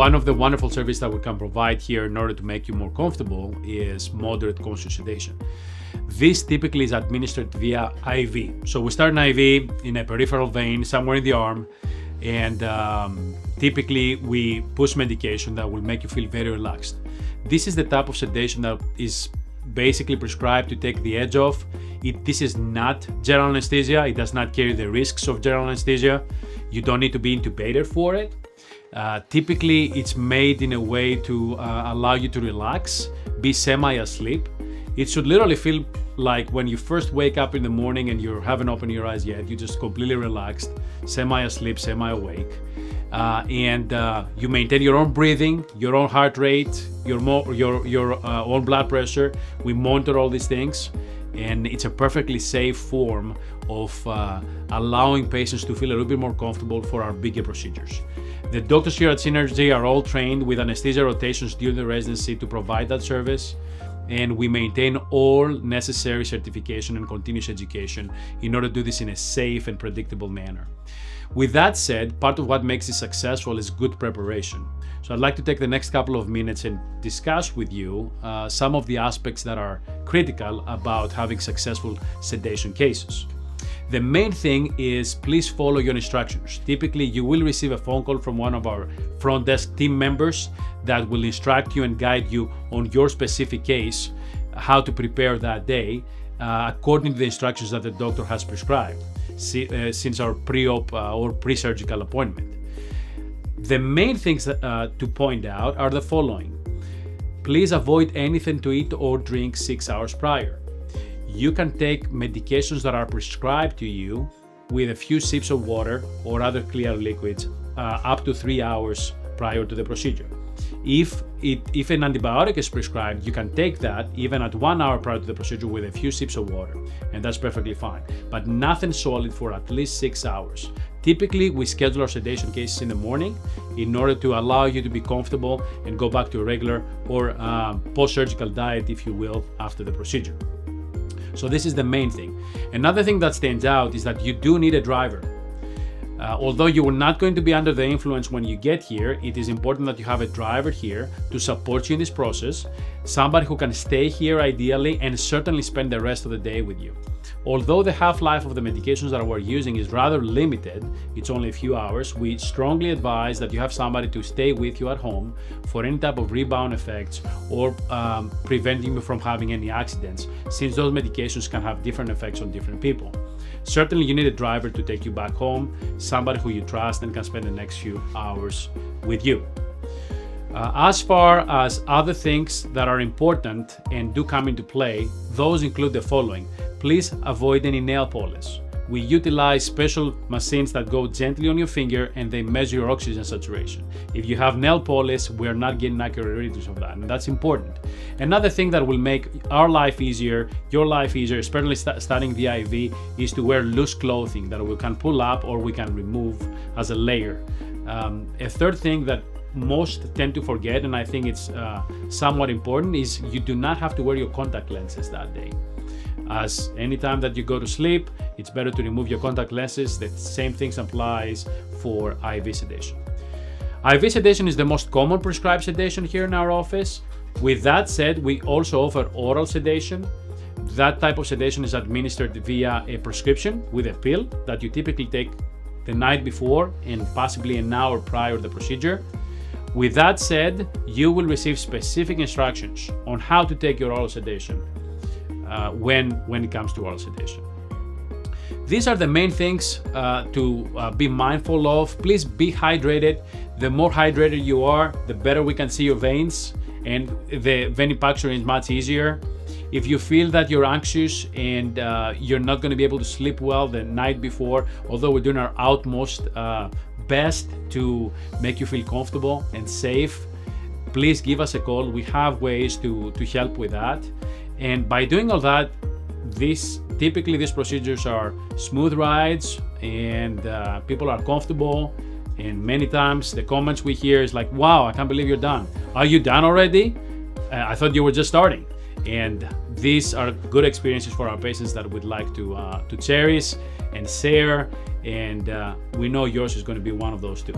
one of the wonderful services that we can provide here in order to make you more comfortable is moderate conscious sedation. This typically is administered via IV. So we start an IV in a peripheral vein somewhere in the arm, and typically we push medication that will make you feel very relaxed. This is the type of sedation that is basically prescribed to take the edge off. This is not general anesthesia. It does not carry the risks of general anesthesia. You don't need to be intubated for it. Typically, it's made in a way to allow you to relax, be semi-asleep. It should literally feel like when you first wake up in the morning and you haven't opened your eyes yet, you're just completely relaxed, semi-asleep, semi-awake. And you maintain your own breathing, your own heart rate, your own blood pressure. We monitor all these things, and it's a perfectly safe form of allowing patients to feel a little bit more comfortable for our bigger procedures. The doctors here at Synergy are all trained with anesthesia rotations during the residency to provide that service, and we maintain all necessary certification and continuous education in order to do this in a safe and predictable manner. With that said, part of what makes it successful is good preparation. So I'd like to take the next couple of minutes and discuss with you some of the aspects that are critical about having successful sedation cases. The main thing is please follow your instructions. Typically, you will receive a phone call from one of our front desk team members that will instruct you and guide you on your specific case, how to prepare that day according to the instructions that the doctor has prescribed since our pre-op or pre-surgical appointment. The main things to point out are the following. Please avoid anything to eat or drink 6 hours prior. You can take medications that are prescribed to you with a few sips of water or other clear liquids up to 3 hours prior to the procedure. If an antibiotic is prescribed, you can take that even at 1 hour prior to the procedure with a few sips of water, and that's perfectly fine. But nothing solid for at least 6 hours. Typically, we schedule our sedation cases in the morning in order to allow you to be comfortable and go back to a regular or post-surgical diet, if you will, after the procedure. So this is the main thing. Another thing that stands out is that you do need a driver. Although you are not going to be under the influence when you get here, it is important that you have a driver here to support you in this process, somebody who can stay here ideally and certainly spend the rest of the day with you. Although the half-life of the medications that we're using is rather limited, it's only a few hours, we strongly advise that you have somebody to stay with you at home for any type of rebound effects or preventing you from having any accidents, since those medications can have different effects on different people. Certainly you need a driver to take you back home, somebody who you trust and can spend the next few hours with you. As far as other things that are important and do come into play, those include the following. Please avoid any nail polish. We utilize special machines that go gently on your finger and they measure your oxygen saturation. If you have nail polish, we're not getting accurate readings of that, and that's important. Another thing that will make our life easier, your life easier, especially starting the IV, is to wear loose clothing that we can pull up or we can remove as a layer. A third thing that most tend to forget, and I think it's somewhat important, is you do not have to wear your contact lenses that day. As anytime that you go to sleep, it's better to remove your contact lenses. The same thing applies for IV sedation. IV sedation is the most common prescribed sedation here in our office. With that said, we also offer oral sedation. That type of sedation is administered via a prescription with a pill that you typically take the night before and possibly an hour prior to the procedure. With that said, you will receive specific instructions on how to take your oral sedation when it comes to oral sedation. These are the main things to be mindful of. Please be hydrated. The more hydrated you are, the better we can see your veins, and the venipuncture is much easier. If you feel that you're anxious and you're not going to be able to sleep well the night before, although we're doing our utmost best to make you feel comfortable and safe, please give us a call. We have ways to help with that. And by doing all that, typically these procedures are smooth rides and people are comfortable. And many times the comments we hear is like, wow, I can't believe you're done. Are you done already? I thought you were just starting. And these are good experiences for our patients that we'd like to cherish and share. And we know yours is going to be one of those too.